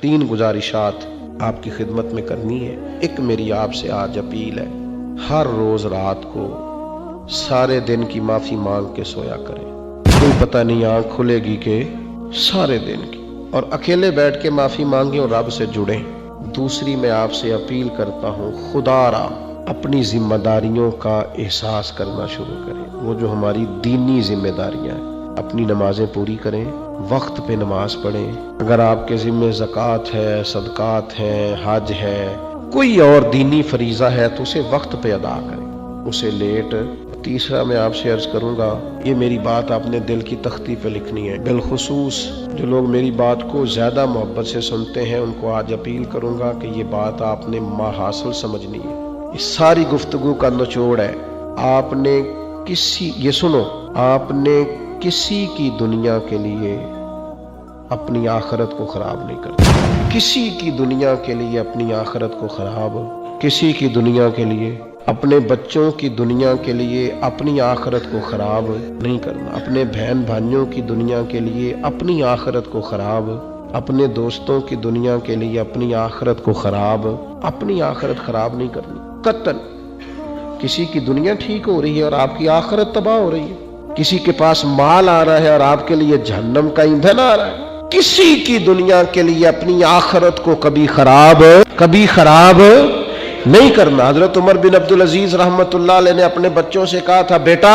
3 गुजारिशात आपकी खिदमत में करनी है। एक मेरी आपसे आज अपील है, हर रोज रात को सारे दिन की माफी मांग के सोया करें। कोई पता नहीं आंख खुलेगी कि सारे दिन की, और अकेले बैठ के माफी मांगे और रब से जुड़ें। दूसरी मैं आपसे अपील करता हूँ, खुदारा अपनी जिम्मेदारियों का एहसास करना शुरू करें। वो जो हमारी दीनी जिम्मेदारियां हैं, अपनी नमाजें पूरी करें, वक्त पे नमाज पढ़ें। अगर आपके जिम्मे ज़कात है, सदकात हैं, हज है, कोई और दीनी फरीज़ा है तो उसे वक्त पे अदा करें, उसे लेट। तीसरा मैं आपसे अर्ज करूंगा, ये मेरी बात आपने दिल की तख्ती पे लिखनी है। बिलखुसूस जो लोग मेरी बात को ज्यादा मोहब्बत से सुनते हैं, उनको आज अपील करूंगा कि ये बात आपने माहासिल समझनी है। इस सारी गुफ्तगू का निचोड़ है, आपने किसी की दुनिया के लिए अपनी आखिरत को खराब नहीं करना। किसी की दुनिया के लिए अपनी आखिरत को खराब, किसी की दुनिया के लिए, अपने बच्चों की दुनिया के लिए अपनी आखिरत को खराब नहीं करना। अपने बहन भाइयों की दुनिया के लिए अपनी आखिरत को खराब, अपने दोस्तों की दुनिया के लिए अपनी आखिरत को खराब, अपनी आखिरत खराब नहीं करनी कतन। किसी की दुनिया ठीक हो रही है और आपकी आखिरत तबाह हो रही है। किसी के पास माल आ रहा है और आपके लिए जहन्नम का ईंधन आ रहा है। किसी की दुनिया के लिए अपनी आखिरत को कभी खराब नहीं करना। हजरत उमर बिन अब्दुल अजीज रहमतुल्लाह अलैह ने अपने बच्चों से कहा था, बेटा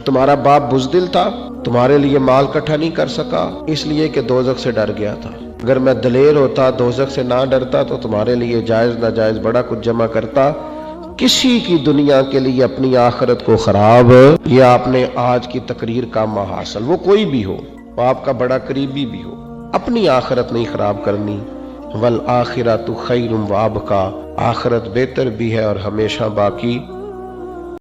तुम्हारा बाप बुज़दिल था, तुम्हारे लिए माल इकट्ठा नहीं कर सका इसलिए कि दोज़ख से डर गया था। अगर मैं दलेर होता, दोज़ख से ना डरता तो तुम्हारे लिए जायज नाजायज बड़ा कुछ जमा करता। किसी की दुनिया के लिए अपनी आखिरत को खराब, ये आपने आज की तकरीर का महासल, वो कोई भी हो, वो आपका बड़ा करीबी भी हो, अपनी आखिरत नहीं खराब करनी। वल आखिरतु खैरुम व अबका, आखिरत बेहतर भी है और हमेशा बाकी